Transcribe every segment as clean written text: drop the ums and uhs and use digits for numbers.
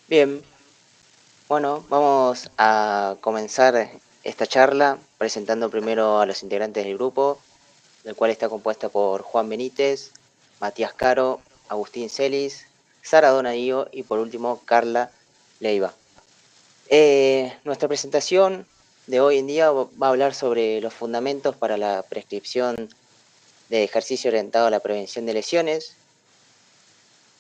Bien, bueno, vamos a comenzar esta charla presentando primero a los integrantes del grupo, del cual está compuesta por Juan Benítez, Matías Caro, Agustín Celis, Sara Donadío y por último Carla Leiva. Nuestra presentación de hoy en día va a hablar sobre los fundamentos para la prescripción de ejercicio orientado a la prevención de lesiones,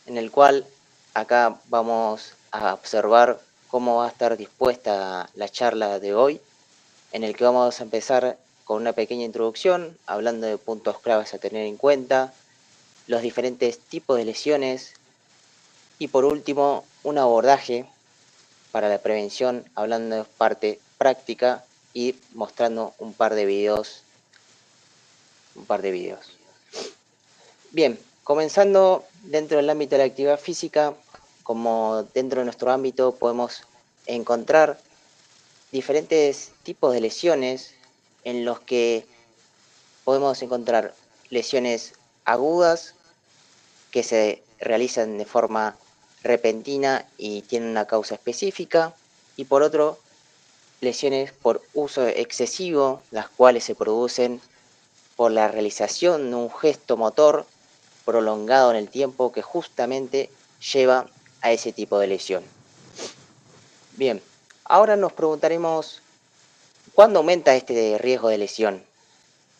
en el cual acá vamos a observar cómo va a estar dispuesta la charla de hoy, en el que vamos a empezar con una pequeña introducción, hablando de puntos claves a tener en cuenta, los diferentes tipos de lesiones y por último un abordaje para la prevención, hablando de parte práctica y mostrando un par de videos. Bien, comenzando dentro del ámbito de la actividad física, como dentro de nuestro ámbito podemos encontrar diferentes tipos de lesiones en los que podemos encontrar lesiones agudas que se realizan de forma repentina y tienen una causa específica, y por otro, lesiones por uso excesivo, las cuales se producen por la realización de un gesto motor prolongado en el tiempo que justamente lleva a ese tipo de lesión. Bien, ahora nos preguntaremos, ¿cuándo aumenta este riesgo de lesión?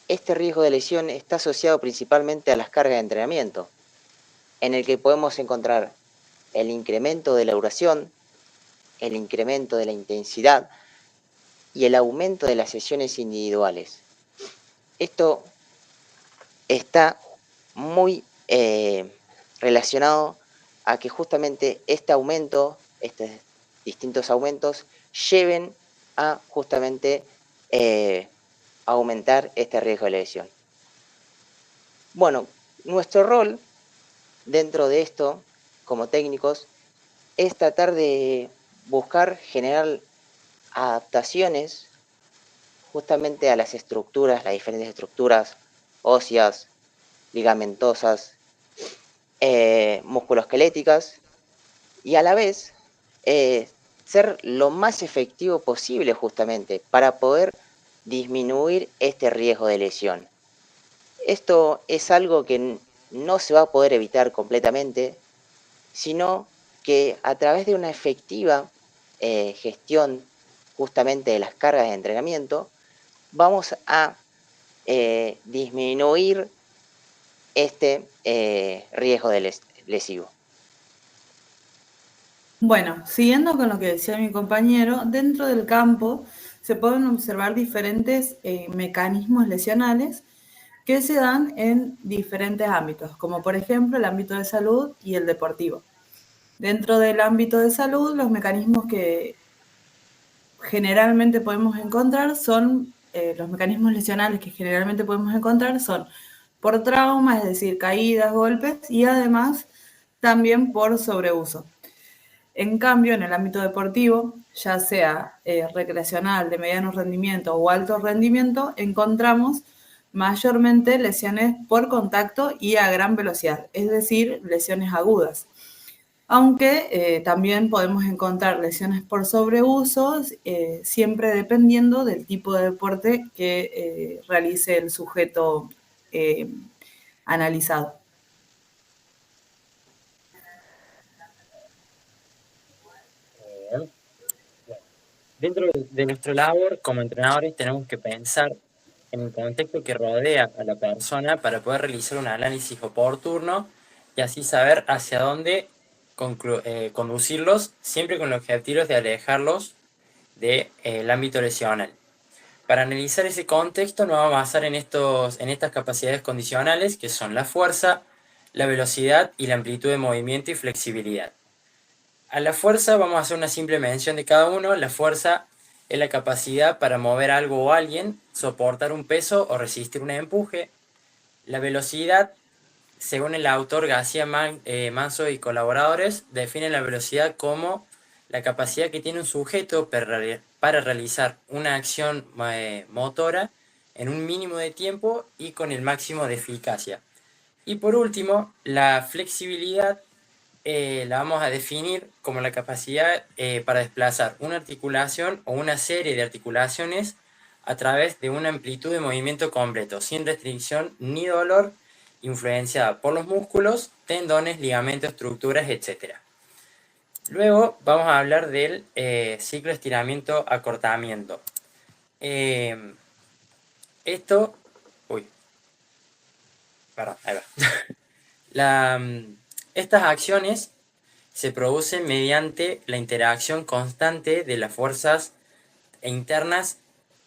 Este riesgo de lesión está asociado principalmente a las cargas de entrenamiento, en el que podemos encontrar el incremento de la duración, el incremento de la intensidad y el aumento de las sesiones individuales. Esto está muy relacionado a que justamente este aumento, estos distintos aumentos, lleven a justamente aumentar este riesgo de lesión. Bueno, nuestro rol dentro de esto, como técnicos, es tratar de buscar generar adaptaciones justamente a las estructuras, las diferentes estructuras óseas, ligamentosas, musculoesqueléticas, y a la vez ser lo más efectivo posible justamente para poder disminuir este riesgo de lesión. Esto es algo que no se va a poder evitar completamente, sino que a través de una efectiva gestión justamente de las cargas de entrenamiento, vamos a disminuir este riesgo de lesivo. Bueno, siguiendo con lo que decía mi compañero, dentro del campo se pueden observar diferentes mecanismos lesionales que se dan en diferentes ámbitos, como por ejemplo el ámbito de salud y el deportivo. Dentro del ámbito de salud, los mecanismos que generalmente podemos encontrar son, los mecanismos lesionales que generalmente podemos encontrar son por trauma, es decir, caídas, golpes, y además también por sobreuso. En cambio, en el ámbito deportivo, ya sea recreacional, de mediano rendimiento o alto rendimiento, encontramos mayormente lesiones por contacto y a gran velocidad, es decir, lesiones agudas. Aunque también podemos encontrar lesiones por sobreuso, siempre dependiendo del tipo de deporte que realice el sujeto eh, analizado. Bueno, dentro de nuestra labor como entrenadores tenemos que pensar en el contexto que rodea a la persona para poder realizar un análisis oportuno y así saber hacia dónde conducirlos, siempre con los objetivos de alejarlos del ámbito lesional. Para analizar ese contexto nos vamos a basar en estas capacidades condicionales que son la fuerza, la velocidad y la amplitud de movimiento y flexibilidad. A la fuerza vamos a hacer una simple mención de cada uno. La fuerza es la capacidad para mover algo o alguien, soportar un peso o resistir un empuje. La velocidad, según el autor García Manso y colaboradores, define la velocidad como la capacidad que tiene un sujeto para realizar una acción motora en un mínimo de tiempo y con el máximo de eficacia. Y por último, la flexibilidad la vamos a definir como la capacidad para desplazar una articulación o una serie de articulaciones a través de una amplitud de movimiento completo, sin restricción ni dolor, influenciada por los músculos, tendones, ligamentos, estructuras, etc. Luego vamos a hablar del ciclo estiramiento-acortamiento. Estas acciones se producen mediante la interacción constante de las fuerzas internas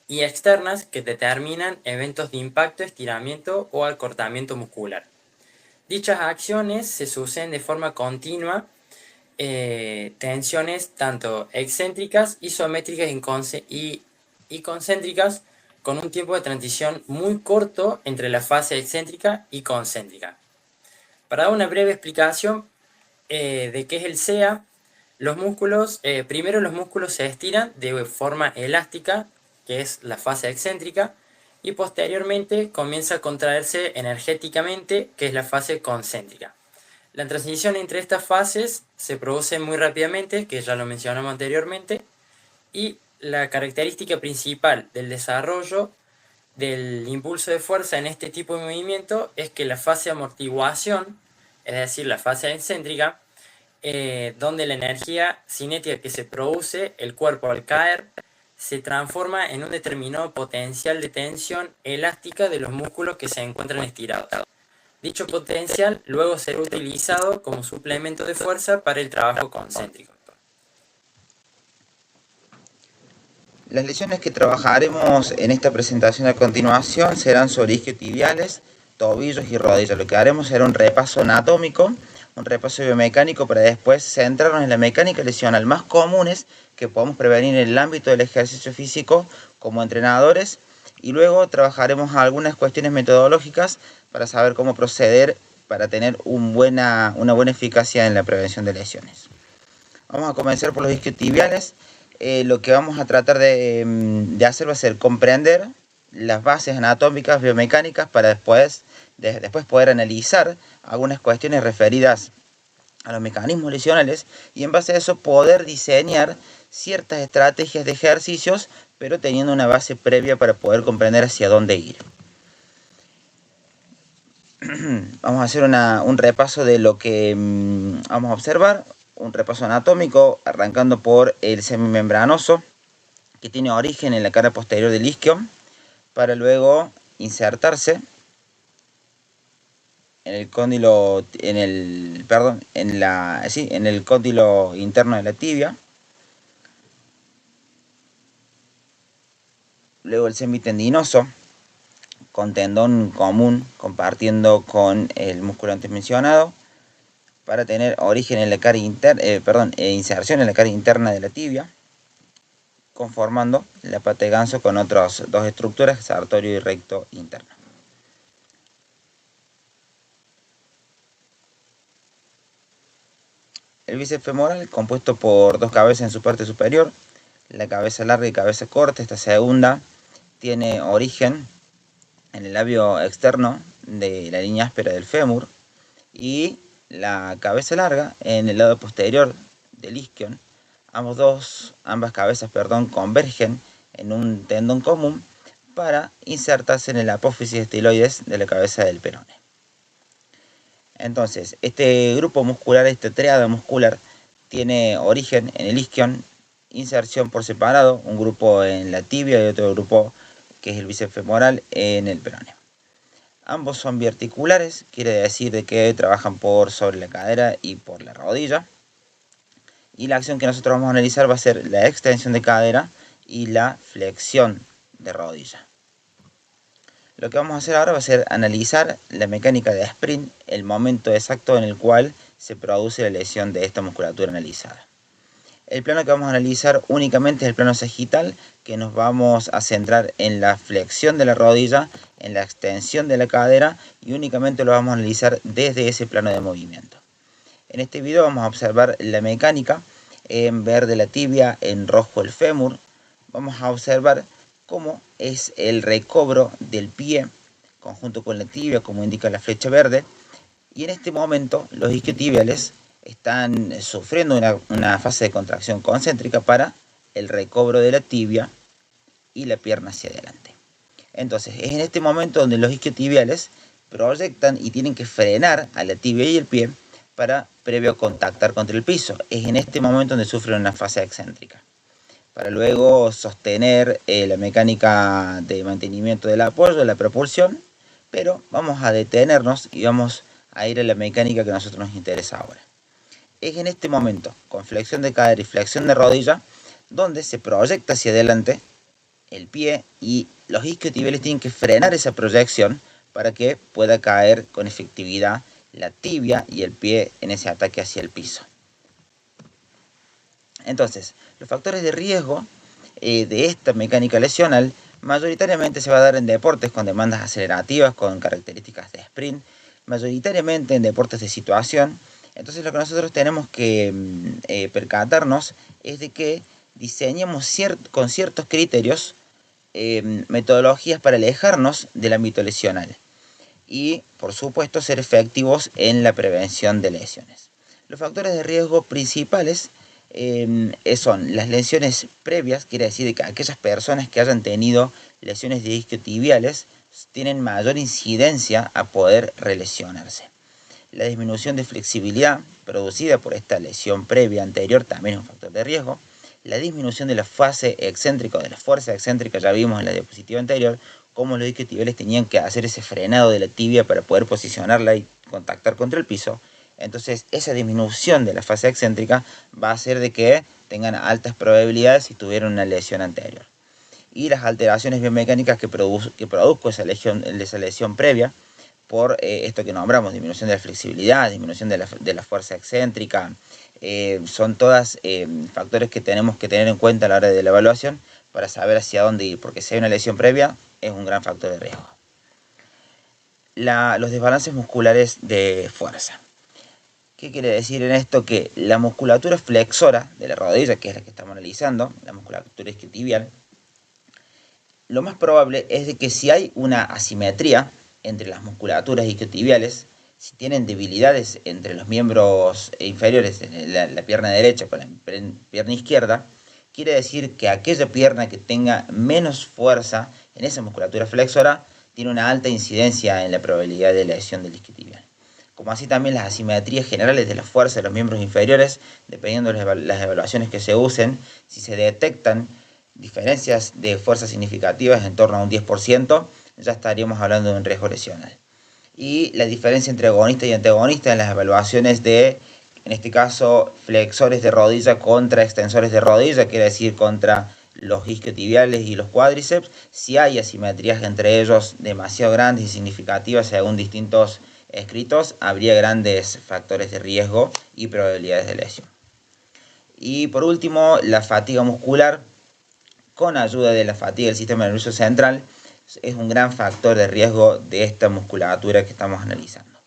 y externas que determinan eventos de impacto, estiramiento o acortamiento muscular. Dichas acciones se suceden de forma continua, tensiones tanto excéntricas, isométricas y concéntricas, con un tiempo de transición muy corto entre la fase excéntrica y concéntrica. Para dar una breve explicación de qué es el SEA, primero los músculos se estiran de forma elástica, que es la fase excéntrica, y posteriormente comienza a contraerse energéticamente, que es la fase concéntrica. La transición entre estas fases se produce muy rápidamente, que ya lo mencionamos anteriormente, y la característica principal del desarrollo del impulso de fuerza en este tipo de movimiento es que la fase de amortiguación, es decir, la fase excéntrica, donde la energía cinética que se produce, el cuerpo al caer, se transforma en un determinado potencial de tensión elástica de los músculos que se encuentran estirados. Dicho potencial luego será utilizado como suplemento de fuerza para el trabajo concéntrico. Las lesiones que trabajaremos en esta presentación a continuación serán sobre isquiotibiales, tobillos y rodillas. Lo que haremos será un repaso anatómico, un repaso biomecánico para después centrarnos en la mecánica lesional más comunes que podemos prevenir en el ámbito del ejercicio físico como entrenadores, y luego trabajaremos algunas cuestiones metodológicas para saber cómo proceder para tener una buena eficacia en la prevención de lesiones. Vamos a comenzar por los isquiotibiales. Lo que vamos a tratar de hacer va a ser comprender las bases anatómicas biomecánicas para después poder analizar algunas cuestiones referidas a los mecanismos lesionales y en base a eso poder diseñar ciertas estrategias de ejercicios, pero teniendo una base previa para poder comprender hacia dónde ir. Vamos a hacer un repaso de lo que vamos a observar, un repaso anatómico arrancando por el semimembranoso, que tiene origen en la cara posterior del isquio, para luego insertarse en el cóndilo, en el cóndilo interno de la tibia. Luego el semitendinoso, con tendón común compartiendo con el músculo antes mencionado, para tener origen en la cara inserción en la cara interna de la tibia, conformando la pata de ganso con otras dos estructuras, sartorio y recto interno. El bíceps femoral, compuesto por dos cabezas en su parte superior, la cabeza larga y cabeza corta. Esta segunda tiene origen en el labio externo de la línea áspera del fémur, y la cabeza larga en el lado posterior del isquion. Ambas cabezas convergen en un tendón común para insertarse en el apófisis estiloides de la cabeza del peroné. Entonces, este grupo muscular, esta tríada muscular, tiene origen en el isquion, inserción por separado, un grupo en la tibia y otro grupo, que es el bíceps femoral, en el peroné. Ambos son biarticulares, quiere decir de que trabajan por sobre la cadera y por la rodilla. Y la acción que nosotros vamos a analizar va a ser la extensión de cadera y la flexión de rodilla. Lo que vamos a hacer ahora va a ser analizar la mecánica de sprint, el momento exacto en el cual se produce la lesión de esta musculatura analizada. El plano que vamos a analizar únicamente es el plano sagital, que nos vamos a centrar en la flexión de la rodilla, en la extensión de la cadera, y únicamente lo vamos a analizar desde ese plano de movimiento. En este video vamos a observar la mecánica, en verde la tibia, en rojo el fémur. Vamos a observar cómo es el recobro del pie conjunto con la tibia, como indica la flecha verde. Y en este momento los isquiotibiales están sufriendo una fase de contracción concéntrica para el recobro de la tibia y la pierna hacia adelante. Entonces, es en este momento donde los isquiotibiales proyectan y tienen que frenar a la tibia y el pie para previo contactar contra el piso. Es en este momento donde sufren una fase excéntrica, para luego sostener la mecánica de mantenimiento del apoyo, de la propulsión, pero vamos a detenernos y vamos a ir a la mecánica que a nosotros nos interesa ahora. Es en este momento, con flexión de cadera y flexión de rodilla, donde se proyecta hacia adelante el pie y los isquiotibiales tienen que frenar esa proyección para que pueda caer con efectividad la tibia y el pie en ese ataque hacia el piso. Entonces, los factores de riesgo de esta mecánica lesional mayoritariamente se va a dar en deportes con demandas acelerativas, con características de sprint, mayoritariamente en deportes de situación. Entonces, lo que nosotros tenemos que percatarnos es de que diseñemos con ciertos criterios metodologías para alejarnos del ámbito lesional y, por supuesto, ser efectivos en la prevención de lesiones. Los factores de riesgo principales son las lesiones previas, quiere decir que aquellas personas que hayan tenido lesiones de isquiotibiales tienen mayor incidencia a poder relesionarse. La disminución de flexibilidad producida por esta lesión previa anterior también es un factor de riesgo. La disminución de la fase excéntrica o de la fuerza excéntrica, ya vimos en la diapositiva anterior, cómo los isquiotibiales tenían que hacer ese frenado de la tibia para poder posicionarla y contactar contra el piso. Entonces, esa disminución de la fase excéntrica va a hacer de que tengan altas probabilidades si tuvieron una lesión anterior. Y las alteraciones biomecánicas que produzco esa lesión previa, por esto que nombramos, disminución de la flexibilidad, disminución de la fuerza excéntrica, son todas factores que tenemos que tener en cuenta a la hora de la evaluación para saber hacia dónde ir, porque si hay una lesión previa es un gran factor de riesgo. Los desbalances musculares de fuerza. ¿Qué quiere decir en esto? Que la musculatura flexora de la rodilla, que es la que estamos analizando, la musculatura isquiotibial, lo más probable es de que si hay una asimetría entre las musculaturas isquiotibiales, si tienen debilidades entre los miembros inferiores, la pierna derecha con la pierna izquierda, quiere decir que aquella pierna que tenga menos fuerza en esa musculatura flexora tiene una alta incidencia en la probabilidad de lesión del isquiotibial. Como así también las asimetrías generales de la fuerza de los miembros inferiores, dependiendo de las evaluaciones que se usen, si se detectan diferencias de fuerza significativas en torno a un 10%, ya estaríamos hablando de un riesgo lesional. Y la diferencia entre agonista y antagonista en las evaluaciones de, en este caso, flexores de rodilla contra extensores de rodilla, quiere decir contra los isquiotibiales y los cuádriceps, si hay asimetrías entre ellos demasiado grandes y significativas según distintos escritos, habría grandes factores de riesgo y probabilidades de lesión. Y por último, la fatiga muscular, con ayuda de la fatiga del sistema nervioso central, es un gran factor de riesgo de esta musculatura que estamos analizando.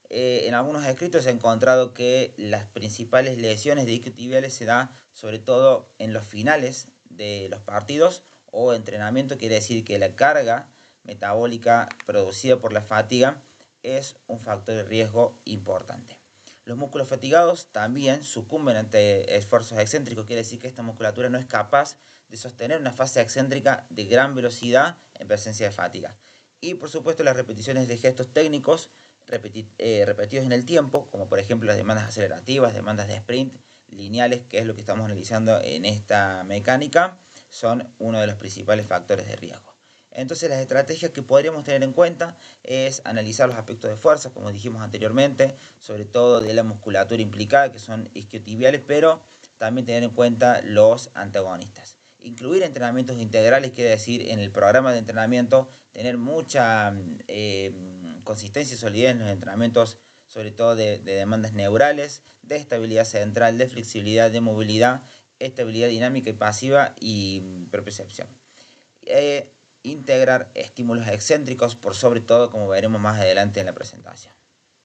En algunos escritos se ha encontrado que las principales lesiones de isquiotibiales se dan sobre todo en los finales de los partidos o entrenamiento, quiere decir que la carga metabólica producida por la fatiga es un factor de riesgo importante. Los músculos fatigados también sucumben ante esfuerzos excéntricos, quiere decir que esta musculatura no es capaz de sostener una fase excéntrica de gran velocidad en presencia de fatiga. Y por supuesto las repeticiones de gestos técnicos repetidos en el tiempo, como por ejemplo las demandas acelerativas, demandas de sprint, lineales, que es lo que estamos analizando en esta mecánica, son uno de los principales factores de riesgo. Entonces las estrategias que podríamos tener en cuenta es analizar los aspectos de fuerza, como dijimos anteriormente, sobre todo de la musculatura implicada, que son isquiotibiales, pero también tener en cuenta los antagonistas. Incluir entrenamientos integrales, quiere decir en el programa de entrenamiento tener mucha consistencia y solidez en los entrenamientos, sobre todo de demandas neurales, de estabilidad central, de flexibilidad, de movilidad, estabilidad dinámica y pasiva y propiocepción. Integrar estímulos excéntricos por sobre todo, como veremos más adelante en la presentación.